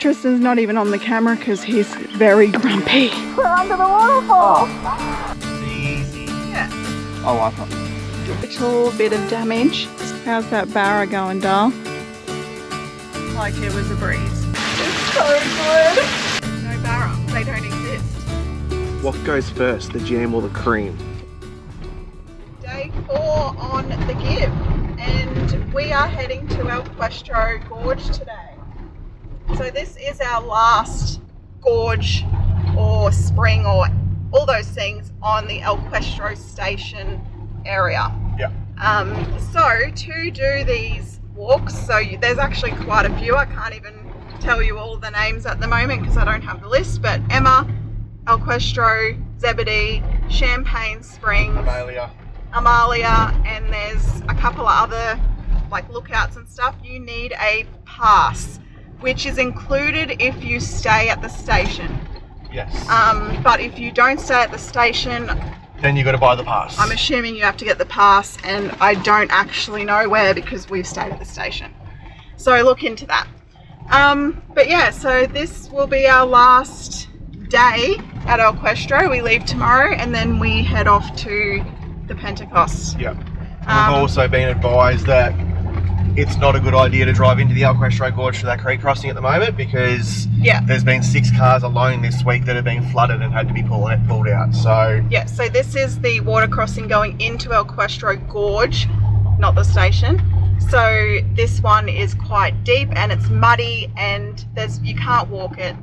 Tristan's not even on the camera because he's very grumpy. We're under the waterfall. Easy. Yeah. Oh, I thought. Little bit of damage. How's that barra going, doll? Like it was a breeze. It's so good. No barra. They don't exist. What goes first, the jam or the cream? Day 4 on the Gibb, and we are heading to our Questro Gorge today. So this is our last gorge or spring or all those things on the Questro Station area. Yeah. So to do these walks, so there's actually quite a few. I can't even tell you all the names at the moment because I don't have the list, but Emma, Questro, Zebedee, Champagne Springs, Amalia, and there's a couple of other like lookouts and stuff. You need a pass, which is included if you stay at the station. Yes. But if you don't stay at the station, then you got to buy the pass. I'm assuming you have to get the pass, and I don't actually know where because we've stayed at the station. So look into that. But yeah, so this will be our last day at Questro. We leave tomorrow and then we head off to the Pentecost. Yep. We've also been advised that it's not a good idea to drive into the Questro Gorge for that creek crossing at the moment because there's been 6 cars alone this week that have been flooded and had to be pulled out. So yeah, so this is the water crossing going into Questro Gorge, not the station. So this one is quite deep and it's muddy and you can't walk it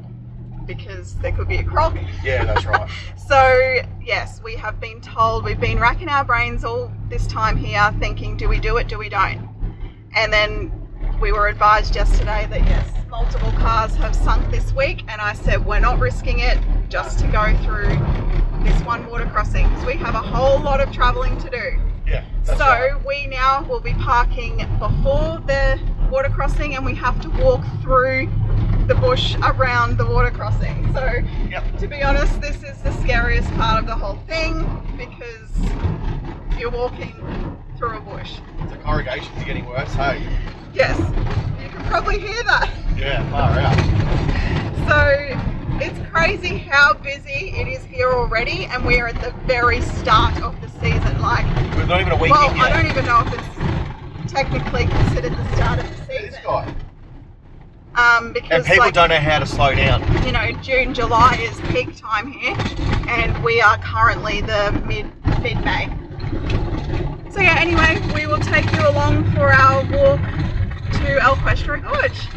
because there could be a croc. Yeah, that's right. So yes, we have been told, we've been racking our brains all this time here thinking, do we do it, do we don't? And then we were advised yesterday that yes, multiple cars have sunk this week, and I said we're not risking it just to go through this one water crossing because we have a whole lot of travelling to do. Yeah. So right. we now will be parking before the water crossing and we have to walk through the bush around the water crossing. So to be honest, this is the scariest part of the whole thing because you're walking through a bush. The corrugations are getting worse, hey? Yes, you can probably hear that. Yeah, far out. So it's crazy how busy it is here already, and we're at the very start of the season. Like, we're not even a week well, in yet. I don't even know if it's technically considered the start of the season. This guy. Because and people don't know how to slow down. You know, June, July is peak time here, and we are currently the mid-May. So yeah, anyway, we will take you along for our walk to Questro Gorge.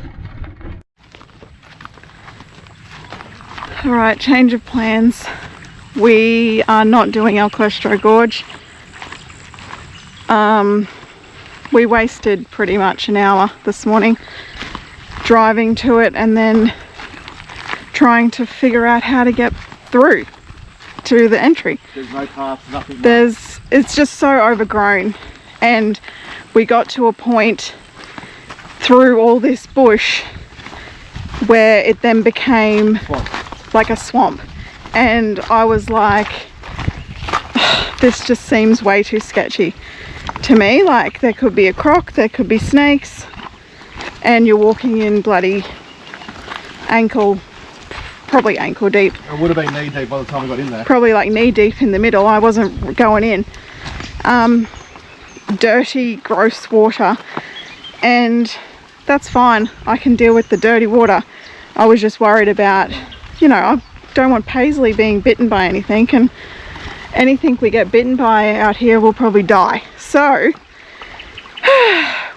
Alright, change of plans. We are not doing Questro Gorge. We wasted pretty much an hour this morning driving to it and then trying to figure out how to get through to the entry. There's no path, nothing. It's just so overgrown, and we got to a point through all this bush where it then became like a swamp, and I was like, this just seems way too sketchy to me. Like, there could be a croc, there could be snakes, and you're walking in bloody probably ankle deep. It would have been knee deep by the time we got in there. Probably like knee deep in the middle. I wasn't going in. Dirty, gross water, and that's fine. I can deal with the dirty water. I was just worried about, you know, I don't want Paisley being bitten by anything, and anything we get bitten by out here will probably die. So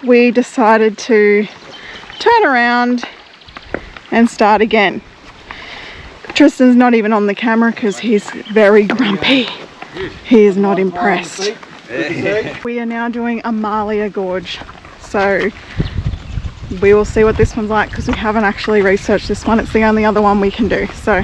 we decided to turn around and start again. Tristan's not even on the camera because he's very grumpy. He is not impressed. We are now doing Amalia Gorge, so we will see what this one's like because we haven't actually researched this one. It's the only other one we can do. So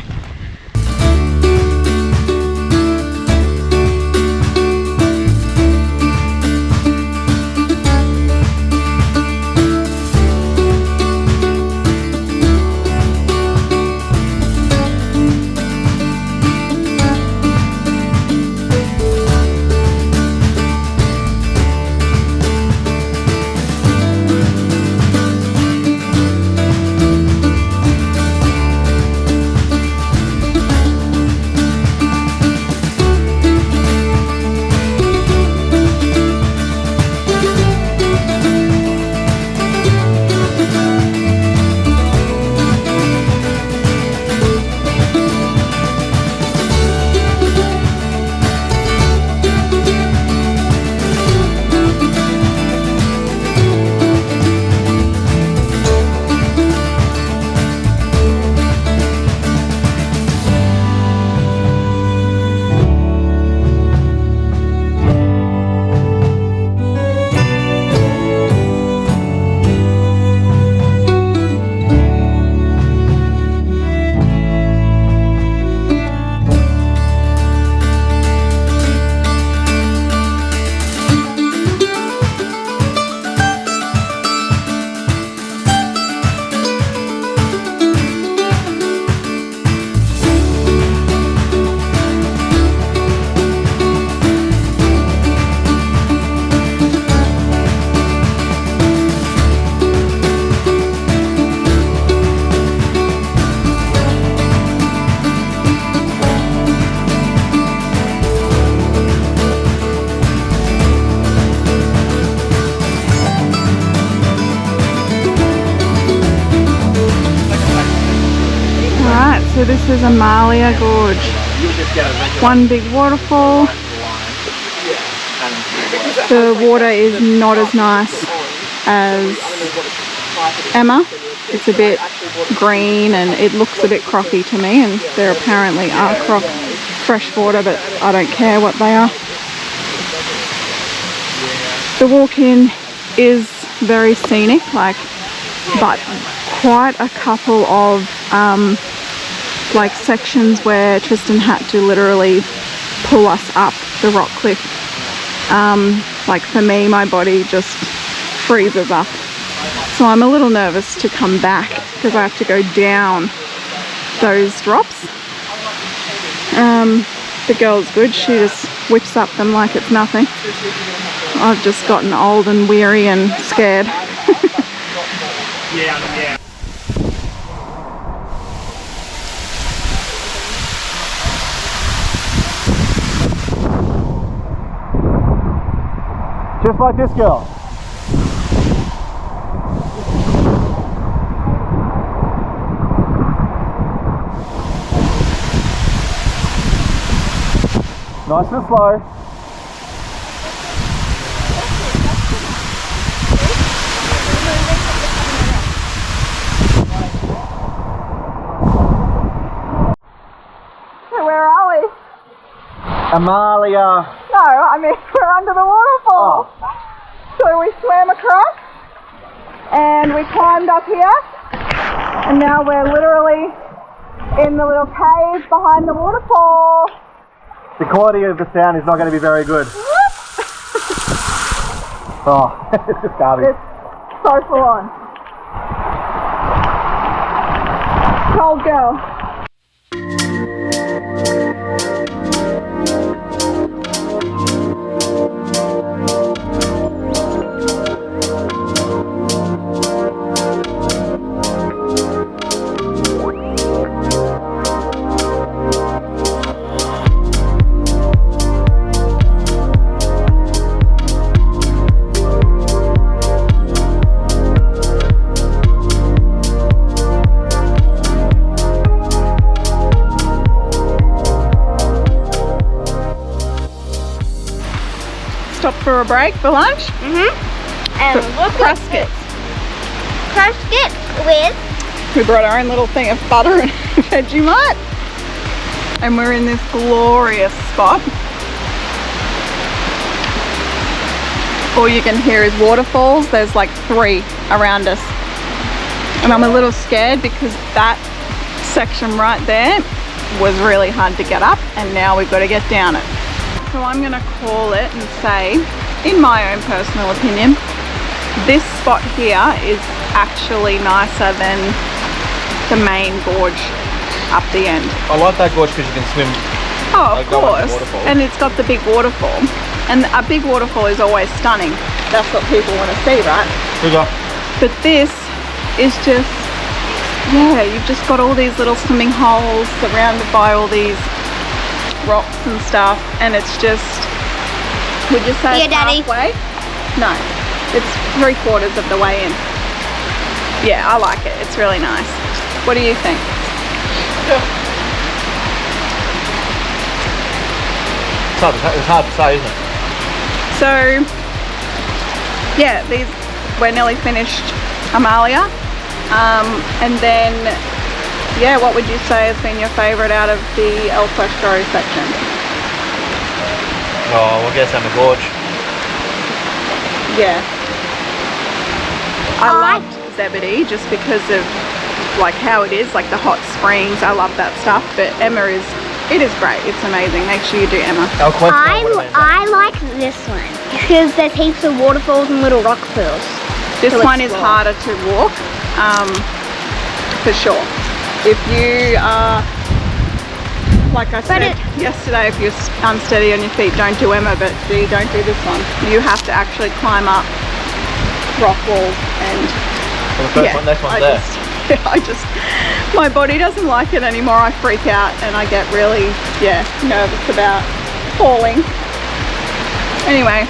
so this is Amalia Gorge. One big waterfall. The water is not as nice as Emma. It's a bit green and it looks a bit crocky to me, and there apparently are croc freshwater, but I don't care what they are. The walk-in is very scenic, but quite a couple of like sections where Tristan had to literally pull us up the rock cliff. Like for me, my body just freezes up. So I'm a little nervous to come back because I have to go down those drops. The girl's good, she just whips up them like it's nothing. I've just gotten old and weary and scared. Yeah. Just like this girl. Nice and slow. So where are we? Amalia. No, I mean we're under the waterfall. Oh. So we swam across and we climbed up here, and now we're literally in the little cave behind the waterfall. The quality of the sound is not going to be very good. Oh, it's just garbage. It's so full on. Cold girl. Stop for a break for lunch. And look at Crusket. Crusket with We brought our own little thing of butter and Vegemite, and we're in this glorious spot. All you can hear is waterfalls. There's like 3 around us, and I'm a little scared because that section right there was really hard to get up, and now we've got to get down it. So I'm going to call it and say, in my own personal opinion, this spot here is actually nicer than the main gorge up the end. I like that gorge because you can swim. Oh, of course. And it's got the big waterfall. And a big waterfall is always stunning. That's what people want to see, right? Sugar. But this is just, yeah, you've just got all these little swimming holes surrounded by all these rocks and stuff, and it's just, would you say it's halfway? No, it's 3/4 of the way in. Yeah, I like it. It's really nice. What do you think? It's hard to say, isn't it? So, yeah, we're nearly finished Amalia, and then, yeah, what would you say has been your favourite out of the El Questro section? Oh, we'll guess Amalia Gorge. Yeah. I loved Zebedee just because of like how it is, like the hot springs. I love that stuff, but Emma it is great. It's amazing. Make sure you do Emma. I like this one because there's heaps of waterfalls and little rock pools. This one is harder to walk, for sure. If you are, like I said yesterday, if you're unsteady on your feet, don't do Emma, but don't do this one. You have to actually climb up rock walls, and my body doesn't like it anymore. I freak out and I get really, nervous about falling. Anyway.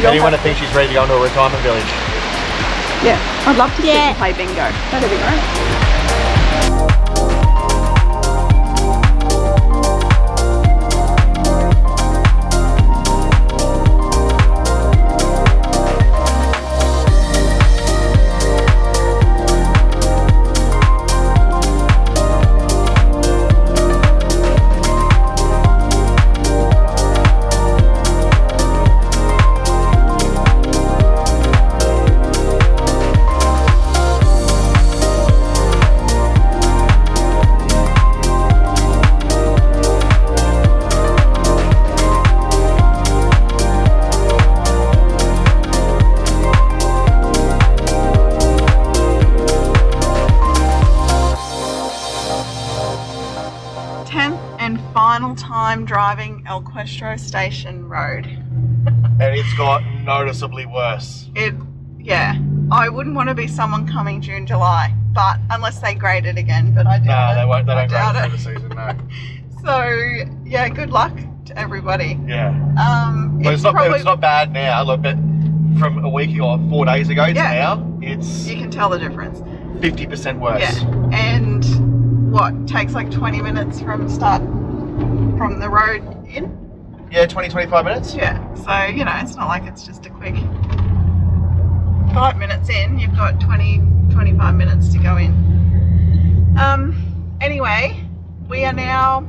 Anyone that thinks she's ready to go into a retirement village? Yeah, I'd love to sit and play bingo. That'd be great. final time driving El Questro Station Road. And it's got noticeably worse. Yeah. I wouldn't want to be someone coming June, July, but unless they grade it again, but I doubt it. No, they won't. They don't grade it for the season, no. So, yeah, good luck to everybody. Yeah. But it's not bad now. Look, but from a week or 4 days ago to now, it's... You can tell the difference. 50% worse. Yeah. And what, takes like 20 minutes from the road in? Yeah, 20-25 minutes. Yeah. So, you know, it's not like it's just a quick 5 minutes in, you've got 20-25 minutes to go in. Anyway, we are now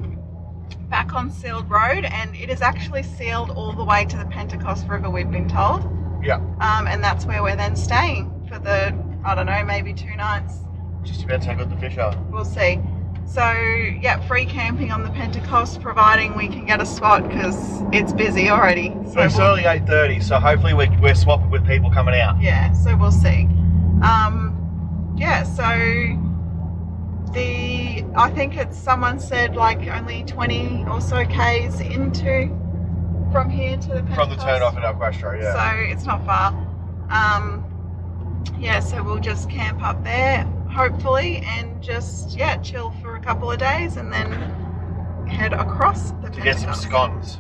back on sealed road, and it is actually sealed all the way to the Pentecost River, we've been told. Yeah. And that's where we're then staying for the, I don't know, maybe 2 nights. Just depends how good the fish are. We'll see. So, yeah, free camping on the Pentecost, providing we can get a spot, because it's busy already. So it's only 8:30, so hopefully we're swapping with people coming out. Yeah, so we'll see. Yeah, so I think someone said like only 20 or so Ks from here to the Pentecost. From the turn off at El Questro, yeah. So it's not far. Yeah, so we'll just camp up there, hopefully, and just, chill for a couple of days and then head across the Pentecost. To get some scones.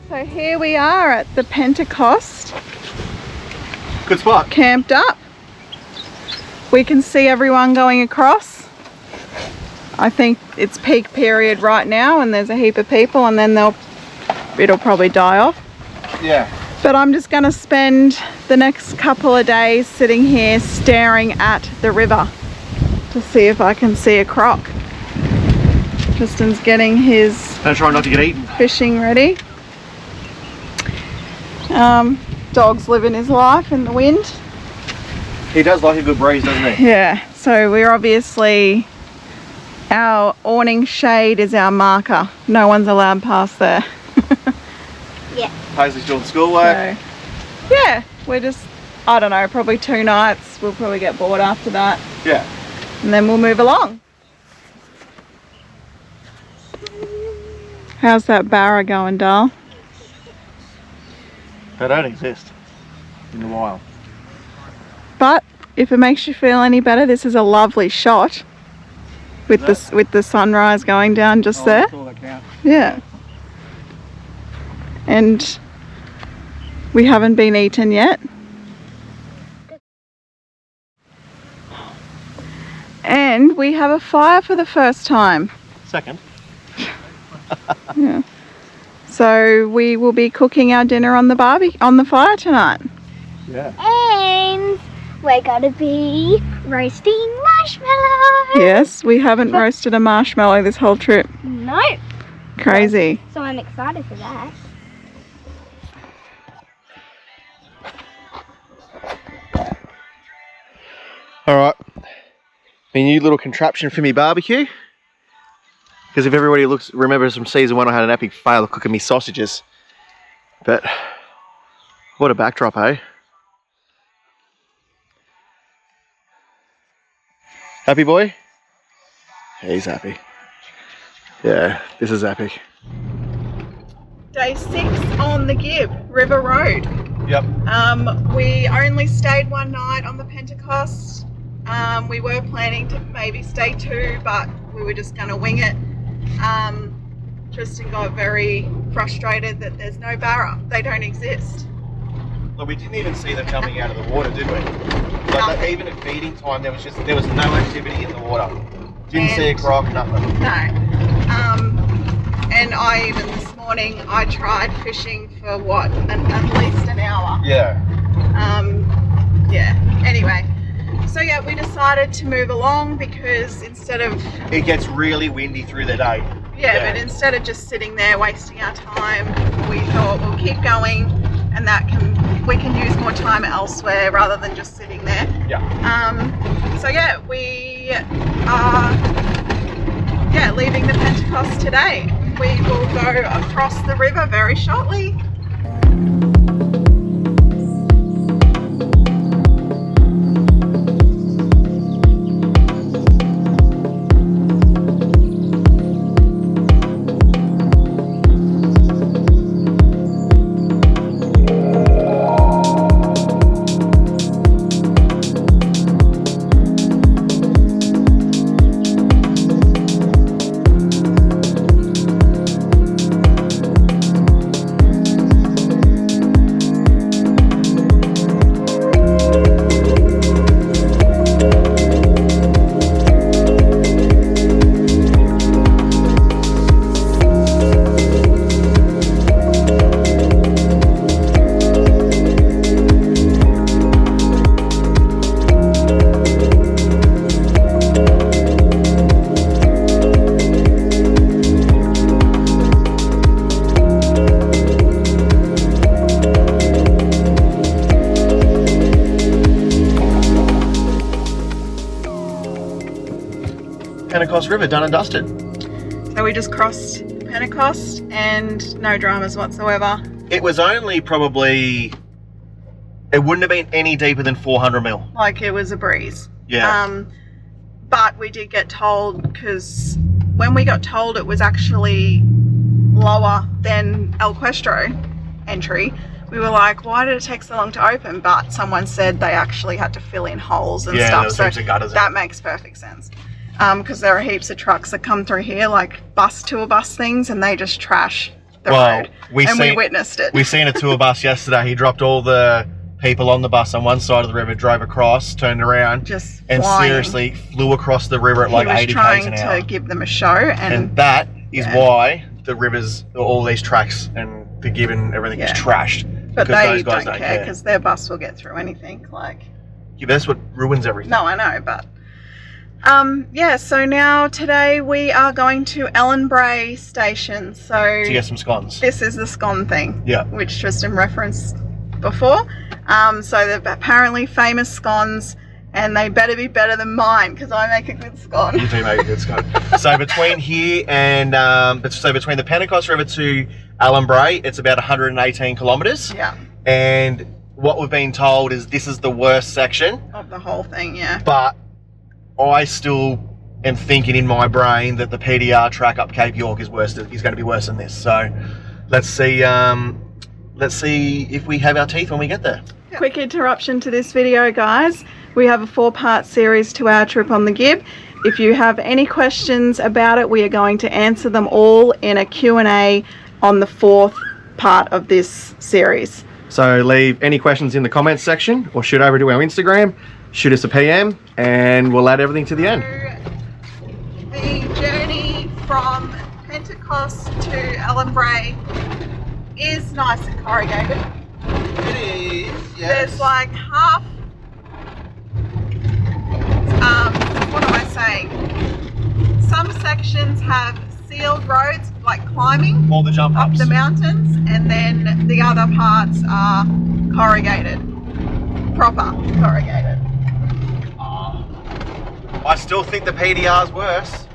So here we are at the Pentecost. Good spot. Camped up. We can see everyone going across. I think it's peak period right now and there's a heap of people, and then it'll probably die off. Yeah. But I'm just going to spend the next couple of days sitting here staring at the river to see if I can see a croc. Tristan's getting his And try not to get eaten. Fishing ready. Dog's living his life in the wind. He does like a good breeze, doesn't he? Yeah, so we're obviously, our awning shade is our marker. No one's allowed past there. Yeah. Paislee's doing schoolwork. So, yeah, we're just, I don't know, probably 2 nights. We'll probably get bored after that. Yeah. And then we'll move along. How's that barra going, doll? They don't exist in the wild. But if it makes you feel any better, this is a lovely shot with the sunrise going down just there. That's all that counts. Yeah. And we haven't been eaten yet. And we have a fire for the first time. Second. Yeah. So we will be cooking our dinner on the fire tonight. Yeah. And we're gonna be roasting marshmallows. Yes, we haven't roasted a marshmallow this whole trip. No. Crazy. So I'm excited for that. Alright. My new little contraption for me barbecue. Because if everybody remembers from season 1, I had an epic fail of cooking me sausages. But what a backdrop, eh? Happy boy? He's happy. Yeah, this is epic. Day 6 on the Gibb River Road. Yep. We only stayed one night on the Pentecost. We were planning to maybe stay 2, but we were just going to wing it. Tristan got very frustrated that there's no barra. They don't exist. Look, we didn't even see them coming out of the water, did we? Like even at feeding time, there was no activity in the water. Didn't see a croc, nothing. No. And I even this morning I tried fishing for what, at least an hour. Yeah. Yeah. Anyway, so yeah, we decided to move along because instead of it gets really windy through the day. Yeah, but instead of just sitting there wasting our time, we thought we'll keep going, and we can use more time elsewhere rather than just sitting there. Yeah. So yeah, we are leaving the Pentecost today. We will go across the river very shortly. Pentecost River, done and dusted. So we just crossed Pentecost and no dramas whatsoever. It was only probably, it wouldn't have been any deeper than 400 mil. Like it was a breeze. Yeah. But we did get told, because when we got told it was actually lower than El Questro entry, we were like, why did it take so long to open? But someone said they actually had to fill in holes and stuff. There was heaps of gutters that makes perfect sense. Because there are heaps of trucks that come through here, like tour bus things, and they just trash the road. We witnessed it. We seen a tour bus yesterday. He dropped all the people on the bus on one side of the river, drove across, turned around, and flying. Seriously flew across the river at like 80 km an hour. He was trying to give them a show, and that is why the rivers, all these tracks and the Gibb and everything is trashed. But they don't care because their bus will get through anything. Like, yeah, that's what ruins everything. No, I know, but yeah. So now today we are going to Ellenbrae Station. So to get some scones. This is the scone thing. Yeah. Which Tristan referenced before. So they're apparently famous scones, and they better be better than mine because I make a good scone. You do make a good scone. So between here and between the Pentecost River to Ellenbrae, it's about 118 kilometres. Yeah. And what we've been told is this is the worst section of the whole thing. Yeah. But I still am thinking in my brain that the PDR track up Cape York is going to be worse than this. So let's see if we have our teeth when we get there. Quick interruption to this video, guys. We have a 4-part series to our trip on the Gibb. If you have any questions about it, we are going to answer them all in a Q&A on the 4th part of this series. So leave any questions in the comments section or shoot over to our Instagram, shoot us a PM, and we'll add everything to the end. The journey from Pentecost to Ellenbrae is nice and corrugated. It is, yes. There's like half, what am I saying? Some sections have sealed roads, like climbing all the jump up ups the mountains, and then the other parts are corrugated, proper corrugated. I still think the PDR's worse.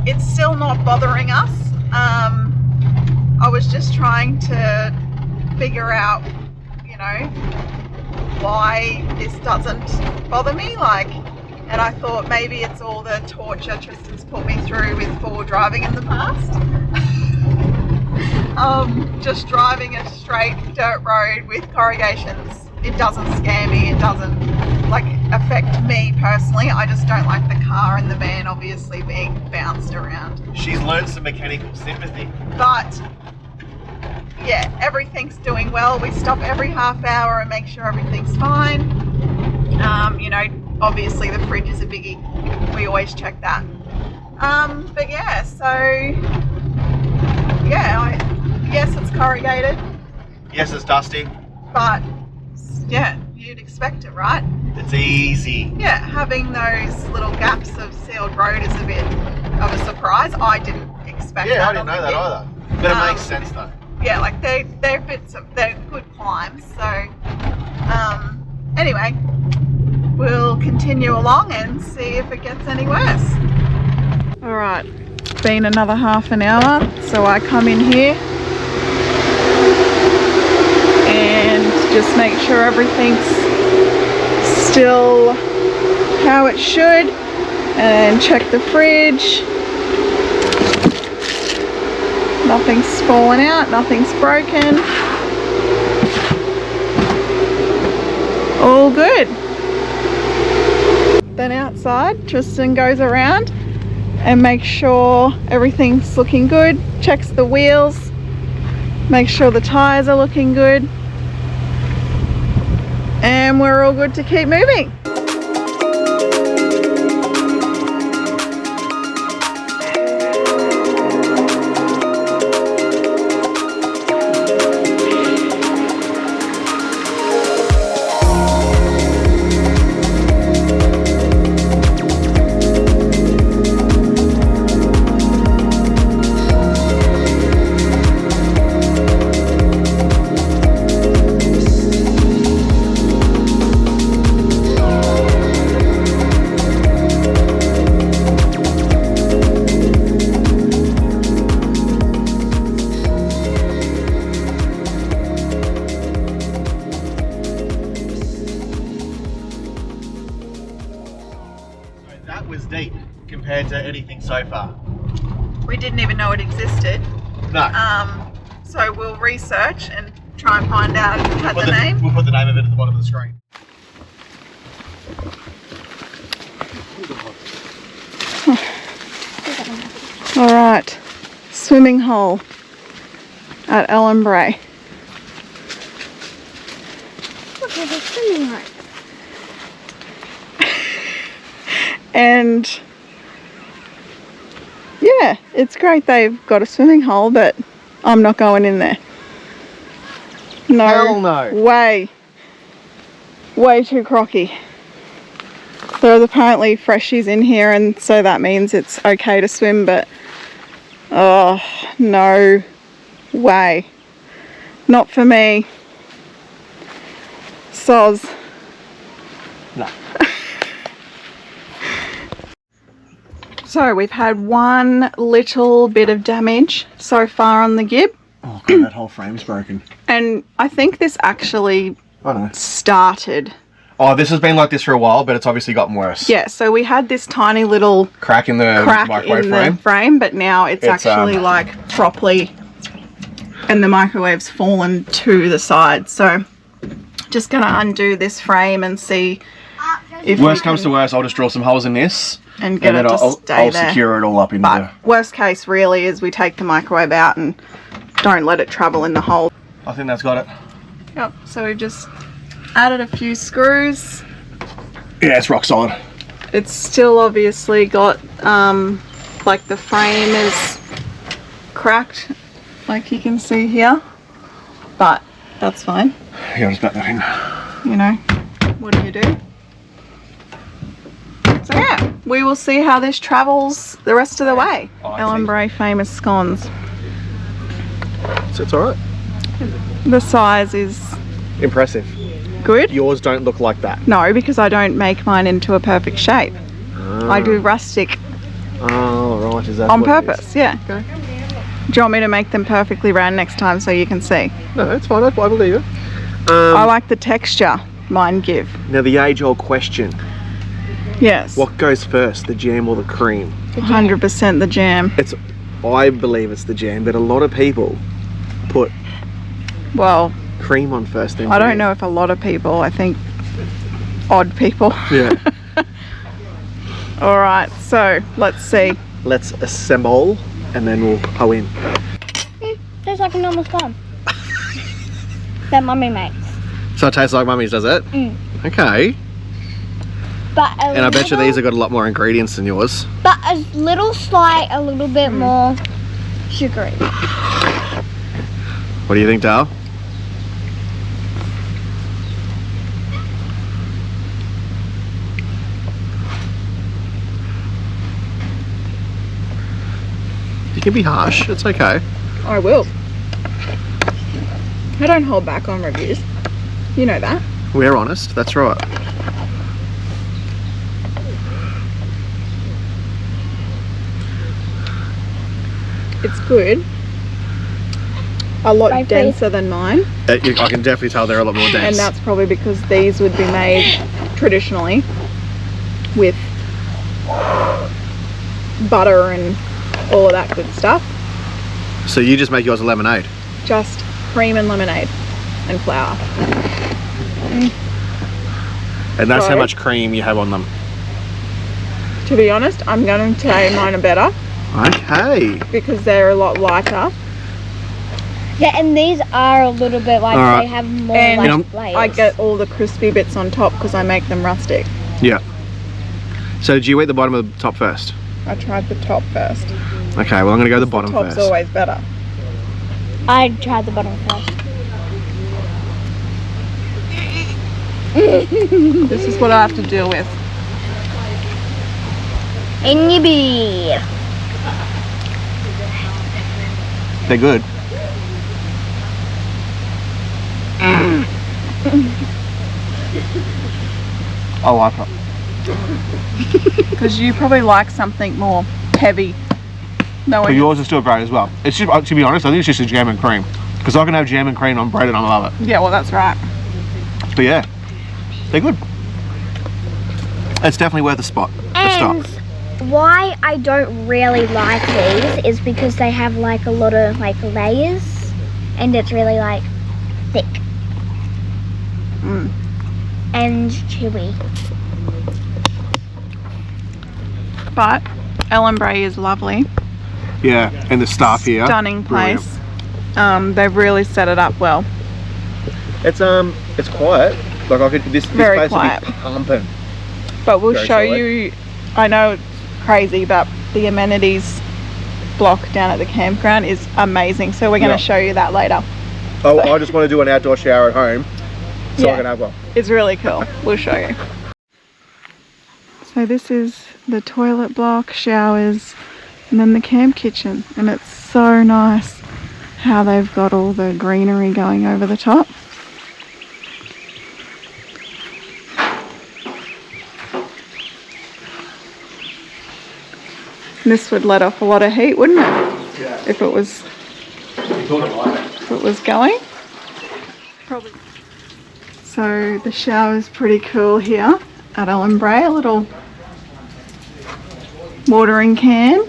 It's still not bothering us. I was just trying to figure out, you know, why this doesn't bother me. Like, and I thought maybe it's all the torture Tristan's put me through with forward driving in the past. Just driving a straight dirt road with corrugations, it doesn't scare me, it doesn't like affect me personally. I just don't like the car and the van obviously being bounced around. She's learned some mechanical sympathy. But yeah, everything's doing well. We stop every half hour and make sure everything's fine. You know, obviously the fridge is a biggie. We always check that. But yeah, so yeah, yes, it's corrugated. Yes, it's dusty. But yeah, you'd expect it, right? It's easy. Yeah, having those little gaps of sealed road is a bit of a surprise. I didn't expect that. Yeah, I didn't know that either. But it makes sense though. Yeah, like they're good climbs. So anyway, we'll continue along and see if it gets any worse. All right, it's been another half an hour, so I come in here and just make sure everything's still how it should, and check the fridge. Nothing's fallen out, nothing's broken. All good. Then outside, Tristan goes around and makes sure everything's looking good, checks the wheels, makes sure the tires are looking good, and we're all good to keep moving. Deep compared to anything so far. We didn't even know it existed. No. So we'll research and try and find out if it had the name. We'll put the name of it at the bottom of the screen. All right, swimming hole at Ellenbrae. Look at the swimming hole. And yeah, it's great they've got a swimming hole, but I'm not going in there. No, hell no. Way too crocky. There's apparently freshies in here, and so that means it's okay to swim, but oh, no way. Not for me. Soz. No. So we've had one little bit of damage so far on the Gibb. Oh god, that whole frame's broken. And I think this actually started. Oh, this has been like this for a while, but it's obviously gotten worse. Yeah, so we had this tiny little crack in the microwave frame, but now it's actually like properly, and the microwave's fallen to the side. So just gonna undo this frame and see if worst comes to worst, I'll just drill some holes in this and get it to stay there. I'll secure it all up in there. Worst case really is we take the microwave out and don't let it travel in the hole. I think that's got it. Yep, so we've just added a few screws. Yeah, it's rock solid. It's still obviously got like the frame is cracked, like you can see here, but that's fine. Yeah, just back that in. You know, what do you do? So yeah, we will see how this travels the rest of the way. Ellenbrae famous scones. So it's alright. The size is impressive. Good. Yours don't look like that. No, because I don't make mine into a perfect shape. I do rustic. Oh, right. Is that on purpose? Yeah. Okay. Do you want me to make them perfectly round next time so you can see? No, it's fine. I believe it. I like the texture mine give. Now the age-old question: Yes. What goes first, the jam or the cream? 100% the jam. I believe it's the jam, but a lot of people put cream on first. Then I don't know if a lot of people. I think odd people. Yeah. All right. So let's see. Let's assemble, and then we'll go in. Tastes like a normal scone. That mummy makes. So it tastes like mummy's, does it? Okay. But And I bet you these have got a lot more ingredients than yours. But a little bit more sugary. What do you think, Dale? You can be harsh, it's okay. I will. I don't hold back on reviews. You know that. We're honest, that's right. It's good. A lot denser than mine. I can definitely tell they're a lot more dense. And that's probably because these would be made traditionally with butter and all of that good stuff. So you just make yours a lemonade? Just cream and lemonade and flour. And that's how much cream you have on them? To be honest, I'm going to say mine are better. Okay. Because they're a lot lighter. Yeah, and these are a little bit like they have more like layers. I get all the crispy bits on top because I make them rustic. Yeah. So do you eat the bottom of the top first? I tried the top first. Okay, well I'm going to go the bottom top's first. Always better. I tried the bottom first. This is what I have to deal with. In your beer. They're good. I like it. Because you probably like something more heavy. No, but yours is still great as well. It's just, to be honest, I think it's just a jam and cream. Because I can have jam and cream on bread and I love it. Yeah, well that's right. But yeah, they're good. It's definitely worth a spot. And why I don't really like these is because they have like a lot of like layers and it's really like thick and chewy. But Ellenbrae is lovely. Yeah, and the staff here. Stunning place. They've really set it up well. It's quiet. Like this Very place quiet. will be pumping. But we'll show you. I know it's crazy, but the amenities block down at the campground is amazing. So we're going to show you that later. Oh, I just want to do an outdoor shower at home, so I can have one. It's really cool. We'll show you. So this is the toilet block, showers, and then the camp kitchen. And it's so nice how they've got all the greenery going over the top. This would let off a lot of heat, wouldn't it? Yeah. If it was going. Probably. So the shower's pretty cool here at Ellenbrae. A little watering can.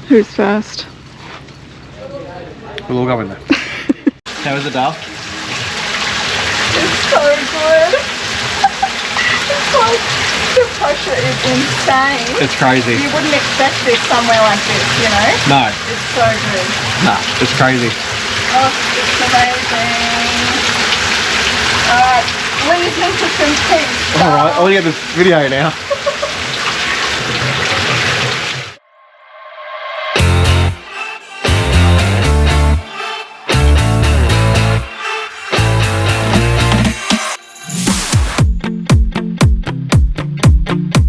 Who's first? We'll all go in there. How is it, Dale? It's so good. It's like, the pressure is insane. It's crazy. You wouldn't expect this somewhere like this, you know? No. It's so good. No, it's crazy. Oh, it's amazing. Alright, leave me to some peace. Alright, I want to get this video now.